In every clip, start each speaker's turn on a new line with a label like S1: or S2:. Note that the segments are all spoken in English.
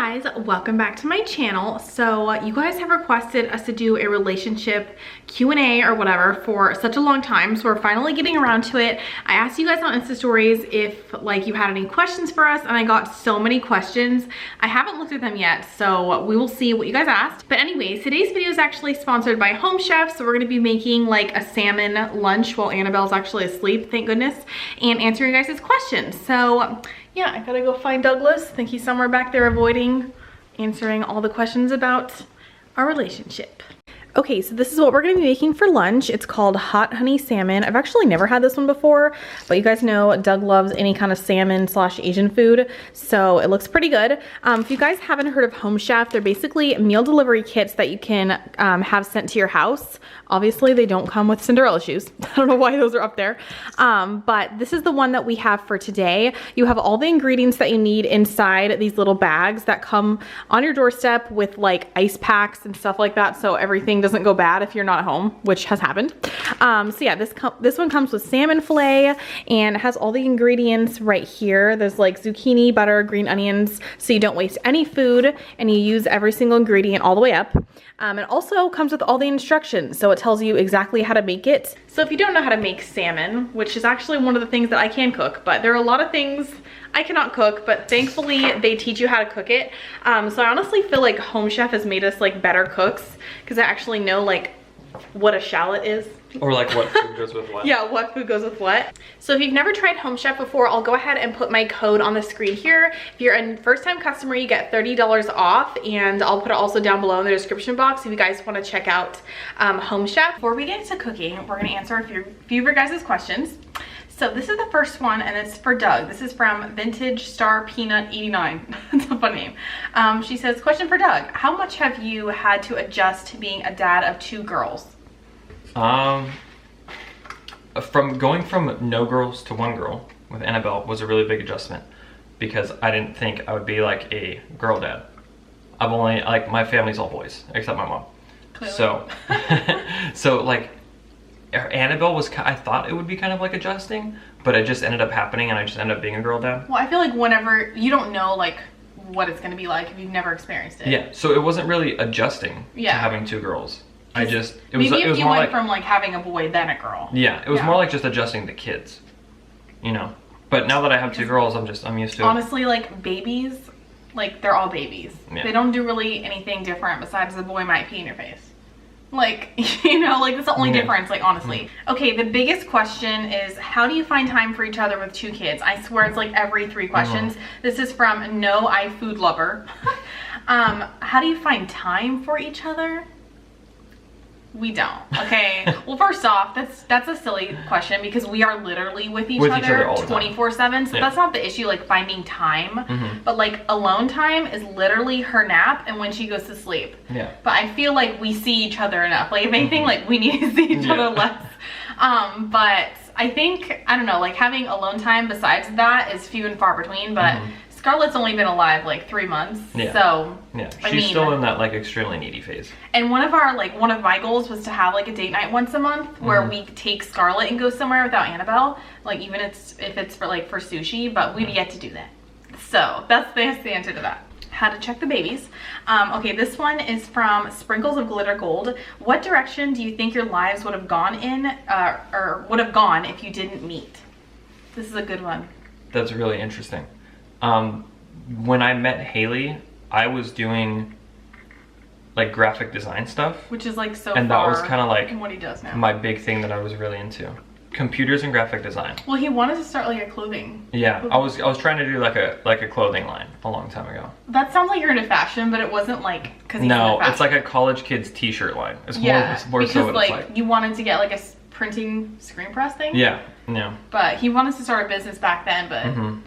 S1: guys, welcome back to my channel. So you guys have requested us to do a relationship Q&A or whatever for such a long time, so we're finally getting around to it. I asked you guys on Insta stories if like you had any questions for us, and I got so many questions. I haven't looked at them yet, so we will see what you guys asked. But anyways, today's video is actually sponsored by Home Chef, so we're gonna be making like a salmon lunch while Annabelle's actually asleep, thank goodness, and answering you guys' questions. So yeah, I gotta go find Douglas. I think he's somewhere back there avoiding answering all the questions about our relationship. Okay, so this is what we're gonna be making for lunch. It's called hot honey salmon. I've actually never had this one before, but you guys know Doug loves any kind of salmon / Asian food, so it looks pretty good. If you guys haven't heard of Home Chef, they're basically meal delivery kits that you can have sent to your house. Obviously, they don't come with Cinderella shoes. I don't know why those are up there, but this is the one that we have for today. You have all the ingredients that you need inside these little bags that come on your doorstep with like ice packs and stuff like that, so everything doesn't go bad if you're not at home, which has happened. So yeah, this one comes with salmon fillet and it has all the ingredients right here. There's like zucchini, butter, green onions, so you don't waste any food and you use every single ingredient all the way up. It also comes with all the instructions, so it tells you exactly how to make it. So if you don't know how to make salmon, which is actually one of the things that I can cook, but there are a lot of things I cannot cook, but thankfully they teach you how to cook it. So I honestly feel like Home Chef has made us like better cooks because I actually know like what a shallot is. Or like what food goes with what. Yeah, what food goes with what. So if you've never tried Home Chef before, I'll go ahead and put my code on the screen here. If you're a first-time customer, you get $30 off, and I'll put it also down below in the description box if you guys want to check out Home Chef. Before we get into cooking, we're going to answer a few of your guys' questions. So this is the first one, and it's for Doug. This is from Vintage Star Peanut 89. That's a fun name. She says, question for Doug. How much have you had to adjust to being a dad of 2 girls?
S2: From going from no girls to 1 girl with Annabelle was a really big adjustment because I didn't think I would be like a girl dad. I've only, like, my family's all boys except my mom. Clearly. So, so like Annabelle was, I thought it would be kind of like adjusting, but it just ended up happening and I just ended up being a girl dad. Well,
S1: I feel like whenever, you don't know like what it's going to be like if you've never experienced it.
S2: Yeah, so it wasn't really adjusting to having 2 girls. It was
S1: maybe if
S2: it was
S1: you
S2: more
S1: went
S2: like,
S1: from like having a boy then a girl.
S2: Yeah, it was more like just adjusting the kids, you know. But now that I have 2 girls, I'm used to it.
S1: Honestly, like babies, like they're all babies. Yeah. They don't do really anything different besides the boy might pee in your face. Like, you know, like that's the only difference, like honestly. Okay, the biggest question is how do you find time for each other with 2 kids? I swear it's like every 3 questions. This is from No I Food Lover. How do you find time for each other? We don't. Okay. Well, first off, that's a silly question because we are literally with each other 24/7. So that's not the issue, like finding time. But like alone time is literally her nap and when she goes to sleep. Yeah. But I feel like we see each other enough. Like if anything, like we need to see each other less. But I think, I don't know, like having alone time besides that is few and far between. But Scarlett's only been alive like 3 months, so
S2: she's still in that like extremely needy phase.
S1: And one of my goals was to have like a date night once a month where we take Scarlett and go somewhere without Annabelle, like even if it's for like for sushi, but we've yet to do that. So that's the answer to that. How to check the babies. Okay, this one is from Sprinkles of Glitter Gold. What direction do you think your lives would have gone in, or would have gone if you didn't meet? This is a good one.
S2: That's really interesting. When I met Hayley, I was doing like graphic design stuff,
S1: which is like so
S2: and that was kind of like
S1: what he does now.
S2: My big thing that I was really into, computers and graphic design.
S1: Well, he wanted to start like a clothing.
S2: Yeah, I was trying to do like a clothing line a long time ago.
S1: That sounds like you're into fashion, but it wasn't like because
S2: no, it's like a college kid's t-shirt line. It's more
S1: because
S2: so what
S1: like,
S2: it's like
S1: you wanted to get like a printing screen press thing.
S2: Yeah.
S1: But he wanted to start a business back then, but.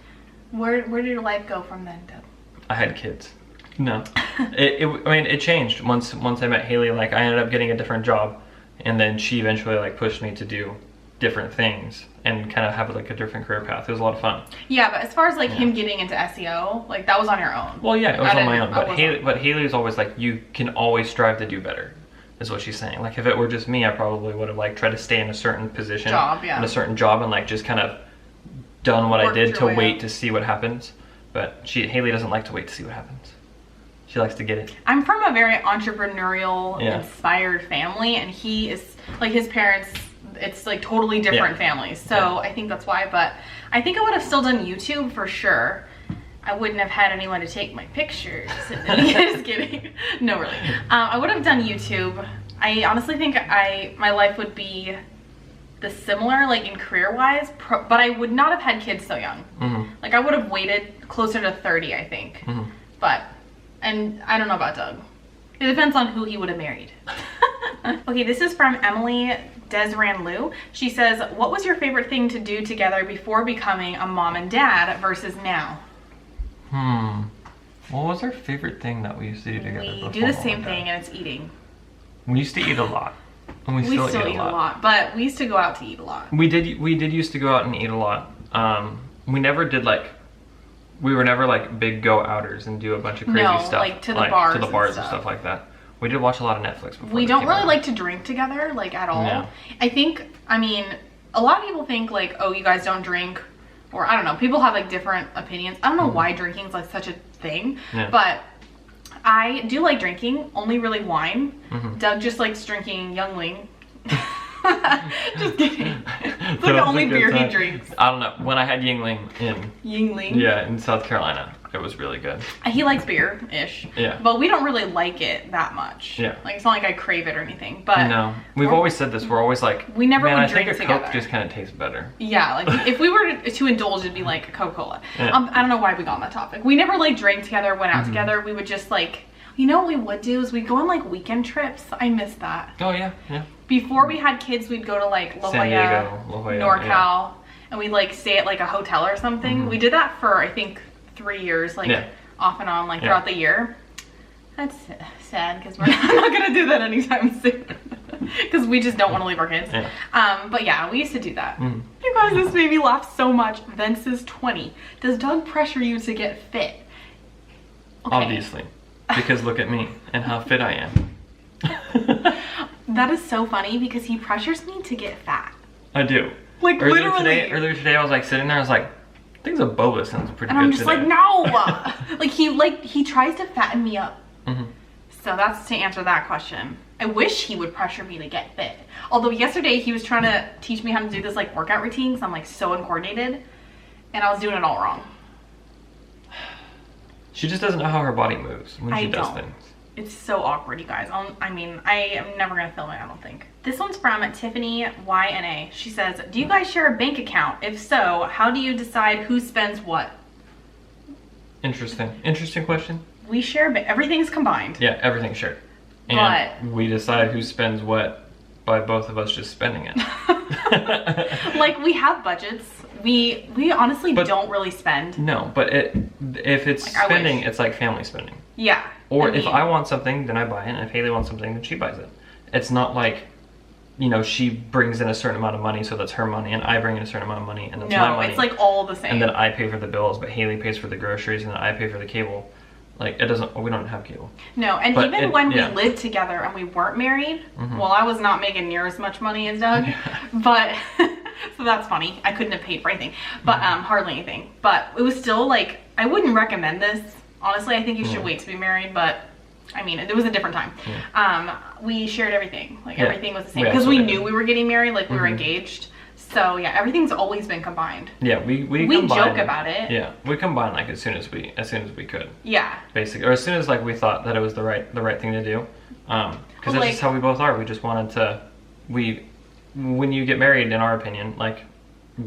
S1: Where did your life go from then, Doug?
S2: I had kids. No. I mean, it changed once I met Hayley. Like, I ended up getting a different job, and then she eventually like pushed me to do different things and kind of have like a different career path. It was a lot of fun.
S1: Yeah, but as far as like him getting into SEO, like that was on your own.
S2: Well, yeah, it was on my own. But Hayley was always like, you can always strive to do better, is what she's saying. Like, if it were just me, I probably would have like tried to stay in a certain position, in a certain job, and like just kind of done what I did to wait to see what happens. But Hayley doesn't like to wait to see what happens. She likes to get it.
S1: I'm from a very entrepreneurial,
S2: Yeah.
S1: inspired family, and he is, like, his parents, it's like totally different families. So I think that's why, but I think I would have still done YouTube for sure. I wouldn't have had anyone to take my pictures. Just kidding. No, really. I would have done YouTube. I honestly think my life would be the similar, like in career-wise, but I would not have had kids so young. Like I would have waited closer to 30, I think. And I don't know about Doug. It depends on who he would have married. Okay, this is from Emily Desran Liu. She says, what was your favorite thing to do together before becoming a mom and dad versus now?
S2: What was our favorite thing that we used to do together?
S1: We do the same thing, and it's eating.
S2: We used to eat a lot. And we still eat a lot.
S1: But we used to go out to eat a lot.
S2: We did used to go out and eat a lot. We never did like, we were never like big go-outers and do a bunch of crazy stuff.
S1: Like to the bars
S2: and stuff like that. We did watch a lot of Netflix before.
S1: We don't really like to drink together, like at all.
S2: No.
S1: I mean, a lot of people think like, oh, you guys don't drink, or I don't know. People have like different opinions. I don't know why drinking is like such a thing, but I do like drinking, only really wine. Doug just likes drinking Youngling. Just kidding. It's like the only beer he drinks.
S2: I don't know. When I had Yingling in South Carolina, it was really good.
S1: He likes beer-ish.
S2: Yeah.
S1: But we don't really like it that much.
S2: Yeah.
S1: Like it's not like I crave it or anything. But
S2: no, we've always said this. We're always like,
S1: we never would
S2: I
S1: drink
S2: think a
S1: together.
S2: Coke just kind of tastes better.
S1: Yeah, like if we were to indulge, it'd be like Coca-Cola.
S2: Yeah.
S1: I don't know why we got on that topic. We never like drank together, went out together. We would just like, you know what we would do is we'd go on like weekend trips. I miss that.
S2: Oh yeah.
S1: Before we had kids, we'd go to like La
S2: San Diego,
S1: NorCal, and we'd like stay at like a hotel or something. We did that for I think 3 years, like off and on, like throughout the year. That's sad because we're not gonna do that anytime soon because we just don't want to leave our kids. But yeah, we used to do that. You guys, this made me laugh so much. Vince is 20. Does Doug pressure you to get fit? Okay.
S2: Obviously, because look at me and how fit I am.
S1: That is so funny because he pressures me to get fat.
S2: I do.
S1: Like
S2: earlier
S1: literally.
S2: Earlier today, I was like sitting there. I was like, I think a boba sounds pretty
S1: and
S2: good.
S1: I'm just
S2: today.
S1: like, no. he tries to fatten me up. So that's to answer that question. I wish he would pressure me to get fit. Although yesterday he was trying to teach me how to do this like workout routine because I'm like so uncoordinated, and I was doing it all wrong.
S2: She just doesn't know how her body moves when she does things.
S1: It's so awkward, you guys. I mean, I am never going to film it, I don't think. This one's from Tiffani YNA. She says, do you guys share a bank account? If so, how do you decide who spends what?
S2: Interesting question.
S1: We share, everything's combined.
S2: Yeah, everything's shared. And we decide who spends what by both of us just spending it.
S1: Like, we have budgets. We honestly don't really spend.
S2: No, but if it's like spending, it's like family spending.
S1: Yeah.
S2: Or if I want something, then I buy it. And if Hayley wants something, then she buys it. It's not like, you know, she brings in a certain amount of money, so that's her money, and I bring in a certain amount of money, and that's my money.
S1: No, it's like all the same.
S2: And then I pay for the bills, but Hayley pays for the groceries, and then I pay for the cable. Like, we don't have cable.
S1: No, and even when we lived together and we weren't married, well, I was not making near as much money as Doug, but, so that's funny. I couldn't have paid for anything, but hardly anything. But it was still like, I wouldn't recommend this. Honestly, I think you should wait to be married, but I mean, it was a different time. We shared everything. Like, everything was the same. Because we knew we were getting married, like, we were engaged. So, yeah, everything's always been combined.
S2: Yeah, we
S1: combine, joke about it.
S2: Yeah, we combine, like, as soon as we could.
S1: Yeah.
S2: Basically. Or as soon as, like, we thought that it was the right thing to do. Because that's just how we both are. We just wanted to, when you get married, in our opinion, like,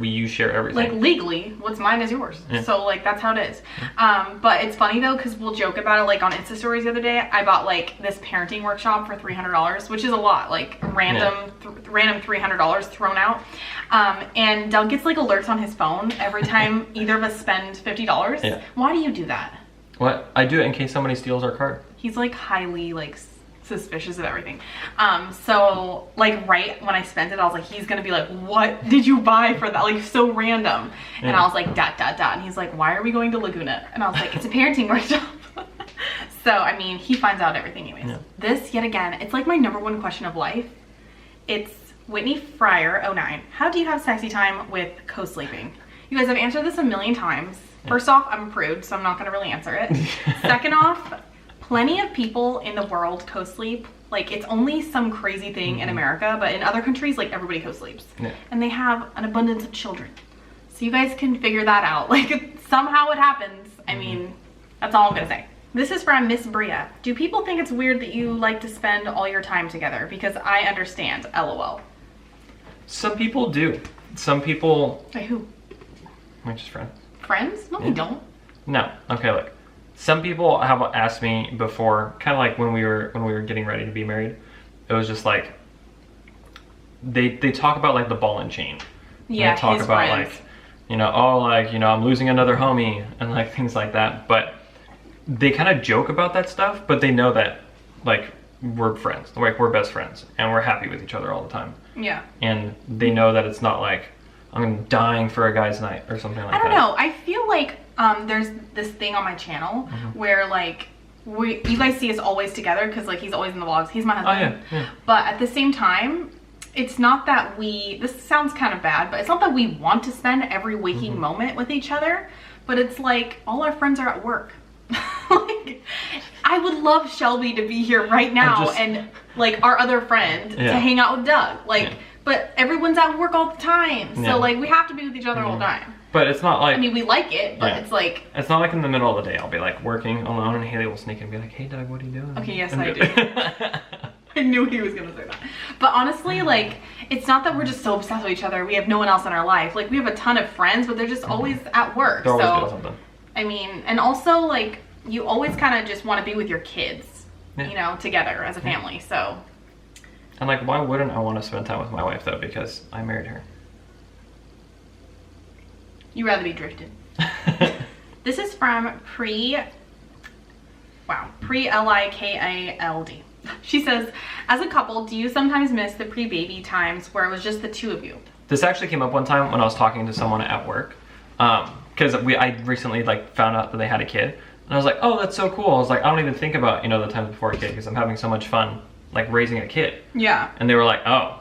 S2: you share everything.
S1: Like, legally, what's mine is yours. So, like, that's how it is. But it's funny, though, because we'll joke about it, like, on Insta Stories the other day. I bought, like, this parenting workshop for $300, which is a lot. Like, random $300 thrown out. And Doug gets, like, alerts on his phone every time either of us spend $50.
S2: Yeah.
S1: Why do you do that?
S2: What? I do it in case somebody steals our card.
S1: He's, like, highly, like, suspicious of everything. So like right when I spent it, I was like, he's gonna be like, what did you buy for that? Like, so random. And I was like, ... And he's like, why are we going to Laguna? And I was like, it's a parenting workshop. So I mean, he finds out everything anyways. This, yet again, it's like my #1 question of life. It's Whitney Fryer 09. How do you have sexy time with co-sleeping? You guys, I've answered this a million times. First off, I'm a prude, so I'm not gonna really answer it. Second off, plenty of people in the world co-sleep. Like, it's only some crazy thing in America, but in other countries, like, everybody co-sleeps.
S2: Yeah.
S1: And they have an abundance of children. So you guys can figure that out. Like, somehow it happens. I mean, that's all I'm gonna say. This is from Miss Priya. Do people think it's weird that you like to spend all your time together? Because I understand, LOL.
S2: Some people do. Some people...
S1: Wait, who?
S2: We're just friends.
S1: Friends? No, we don't.
S2: No. Okay, look. Some people have asked me before, kind of like when we were getting ready to be married. It was just like they talk about like the ball and chain.
S1: Yeah,
S2: they talk
S1: his
S2: about
S1: friends.
S2: like, you know, oh, like, you know, I'm losing another homie and like things like that. But they kind of joke about that stuff, but they know that like we're friends, like we're best friends, and we're happy with each other all the time.
S1: Yeah.
S2: And they know that it's not like I'm dying for a guy's night or something like that.
S1: I don't know. I feel like there's this thing on my channel where like you guys see us always together because like he's always in the vlogs. He's my husband.
S2: Oh, yeah.
S1: But at the same time, it's not that this sounds kind of bad, but it's not that we want to spend every waking moment with each other, but it's like all our friends are at work. Like, I would love Shelby to be here right now and like our other friend to hang out with Doug. Like, but everyone's at work all the time. So like we have to be with each other all the time.
S2: But it's not like...
S1: I mean, we like it, but it's like...
S2: It's not like in the middle of the day I'll be like working alone and Hayley will sneak in and be like, hey Doug, what are you doing?
S1: Okay, yes, I do. I knew he was gonna say that. But honestly, like, it's not that we're just so obsessed with each other. We have no one else in our life. Like, we have a ton of friends, but they're just always at work.
S2: They're always doing something.
S1: I mean, and also, like, you always kind of just want to be with your kids, you know, together as a family, so...
S2: And, like, why wouldn't I want to spend time with my wife, though? Because I married her.
S1: You'd rather be drifted. This is from Priya Likald. She says, as a couple, do you sometimes miss the pre-baby times where it was just the two of you?
S2: This actually came up one time when I was talking to someone at work. Because I recently, like, found out that they had a kid. And I was like, oh, that's so cool. I was like, I don't even think about, you know, the times before a kid because I'm having so much fun, like, raising a kid.
S1: Yeah.
S2: And they were like, oh.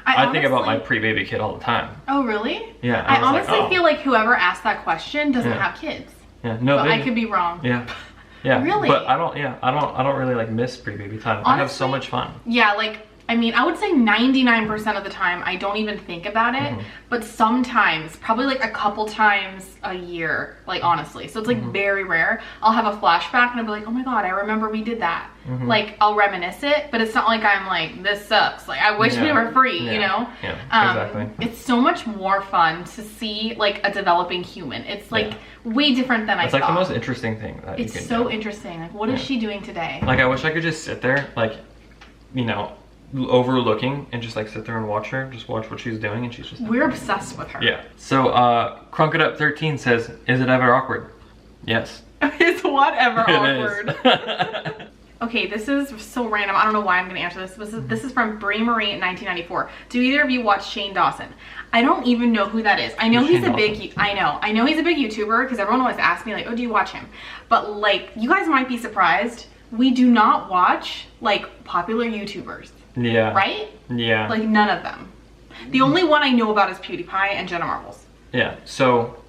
S2: I
S1: honestly
S2: think about my pre-baby kid all the time.
S1: Oh, really?
S2: Yeah.
S1: I honestly feel like whoever asked that question doesn't have kids.
S2: Yeah. No,
S1: but I could be wrong.
S2: Yeah. Yeah.
S1: Really?
S2: But I don't really like miss pre-baby time. Honestly, I have so much fun.
S1: Yeah, like, I mean, I would say 99% of the time I don't even think about it, but sometimes, probably like a couple times a year, like honestly. So it's like very rare. I'll have a flashback and I'll be like, oh my God, I remember we did that. Like, I'll reminisce it, but it's not like I'm like, this sucks. Like, I wish we were free, you know?
S2: Yeah, exactly.
S1: It's so much more fun to see like a developing human. It's like way different than I thought.
S2: It's like the most interesting thing that you can do.
S1: It's so interesting. Like, what is she doing today?
S2: Like, I wish I could just sit there, like, you know, overlooking and just like sit there and watch her, just watch what she's doing, and she's just...
S1: We're obsessed with her.
S2: Yeah. So, Crunk It Up 13 says, is it ever awkward? Yes.
S1: It's whatever awkward.
S2: It is.
S1: Okay, this is so random. I don't know why I'm gonna answer this. This is from Brie Marie in 1994. Do either of you watch Shane Dawson? I don't even know who that is. I know he's a big, I know he's a big YouTuber because everyone always asks me like, oh, do you watch him? But like, you guys might be surprised. We do not watch like popular YouTubers.
S2: Yeah.
S1: Right?
S2: Yeah.
S1: Like none of them. The only one I know about is PewDiePie and Jenna Marbles.
S2: Yeah. So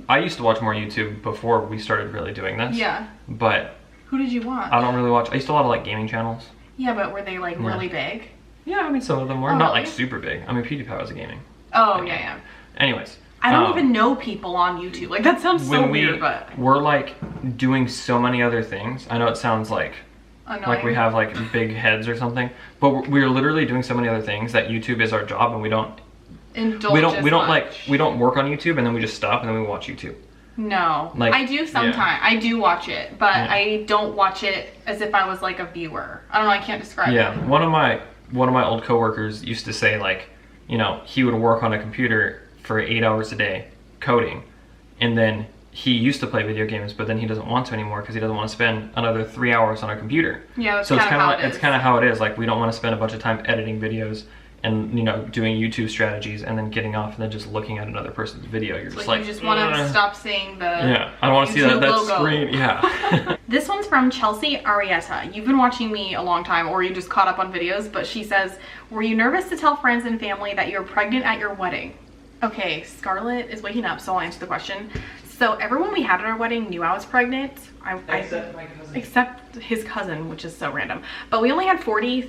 S2: I used to watch more YouTube before we started really doing this.
S1: Yeah.
S2: But
S1: who did you watch?
S2: I don't really watch. I used to a lot of like gaming channels.
S1: Yeah, but were they like really big?
S2: Yeah, I mean some of them were not like super big. I mean PewDiePie was a gaming.
S1: Oh yeah.
S2: Anyways.
S1: I don't even know people on YouTube. Like that sounds so weird, but
S2: we're like doing so many other things. I know it sounds like
S1: annoying.
S2: Like we have like big heads or something, but we're literally doing so many other things that YouTube is our job, and we don't work on YouTube and then we just stop and then we watch YouTube.
S1: No, like, I do sometimes. Yeah. I do watch it, but I don't watch it as if I was like a viewer. I don't know. I can't describe it.
S2: Yeah, one of my old coworkers used to say like, you know, he would work on a computer for 8 hours a day coding, and then he used to play video games, but then he doesn't want to anymore because he doesn't want to spend another 3 hours on a computer.
S1: Yeah, that's
S2: so it's kind of
S1: like,
S2: it's kind of how it is. Like we don't want to spend a bunch of time editing videos and, you know, doing YouTube strategies and then getting off and then just looking at another person's video. You're just like
S1: you just want to stop seeing the
S2: I don't want to see that screen. Yeah.
S1: This one's from Chelsea Arietta. You've been watching me a long time, or you just caught up on videos, but she says, were you nervous to tell friends and family that you're pregnant at your wedding? Okay, Scarlett is waking up, so I'll answer the question. So everyone we had at our wedding knew I was pregnant.
S2: Except my cousin.
S1: Except his cousin, which is so random. But we only had 40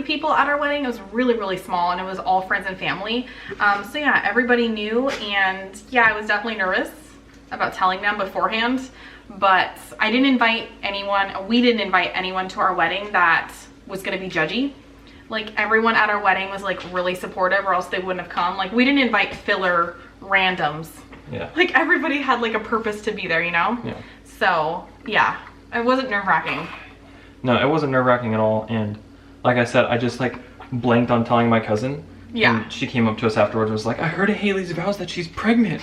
S1: people at our wedding. It was really, really small, and it was all friends and family. So yeah, everybody knew, and yeah, I was definitely nervous about telling them beforehand, but I didn't invite anyone, we didn't invite anyone to our wedding that was gonna be judgy. Like, everyone at our wedding was like really supportive, or else they wouldn't have come. Like, we didn't invite filler randoms.
S2: Yeah.
S1: Like, everybody had like a purpose to be there, you know?
S2: Yeah.
S1: So yeah, it wasn't nerve-wracking.
S2: No, it wasn't nerve-wracking at all. And like I said, I just like blanked on telling my cousin.
S1: Yeah.
S2: And she came up to us afterwards and was like, I heard at Hayley's vows that she's pregnant.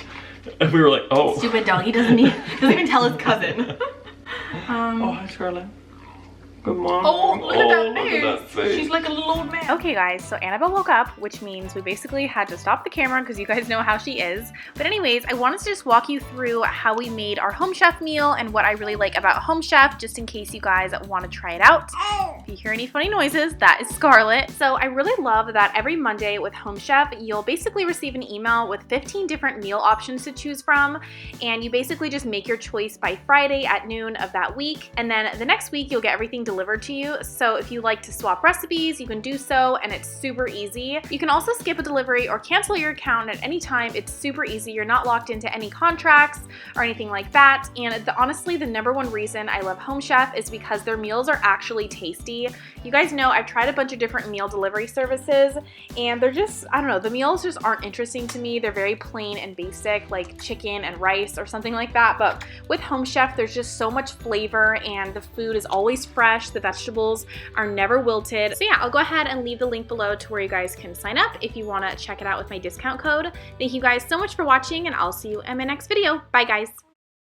S2: And we were like, oh.
S1: Stupid dog, he doesn't even tell his cousin.
S2: Oh, hi Scarlett. Good morning.
S1: Oh, look at that
S2: look at that
S1: face.
S2: face.
S1: She's like a little old man.
S3: Okay guys, so Annabelle woke up, which means we basically had to stop the camera because you guys know how she is. But anyways, I wanted to just walk you through how we made our Home Chef meal and what I really like about Home Chef, just in case you guys want to try it out. If you hear any funny noises, that is Scarlett. So I really love that every Monday with Home Chef, you'll basically receive an email with 15 different meal options to choose from, and you basically just make your choice by Friday at noon of that week, and then the next week you'll get everything delivered to you. So if you like to swap recipes, you can do so, and it's super easy. You can also skip a delivery or cancel your account at any time. It's super easy. You're not locked into any contracts or anything like that. And honestly, the #1 reason I love Home Chef is because their meals are actually tasty. You guys know I've tried a bunch of different meal delivery services, and they're just, I don't know, the meals just aren't interesting to me. They're very plain and basic, like chicken and rice or something like that. But with Home Chef, there's just so much flavor, and the food is always fresh. The vegetables are never wilted. So yeah, I'll go ahead and leave the link below to where you guys can sign up if you want to check it out with my discount code. Thank you guys so much for watching, and I'll see you in my next video. Bye guys.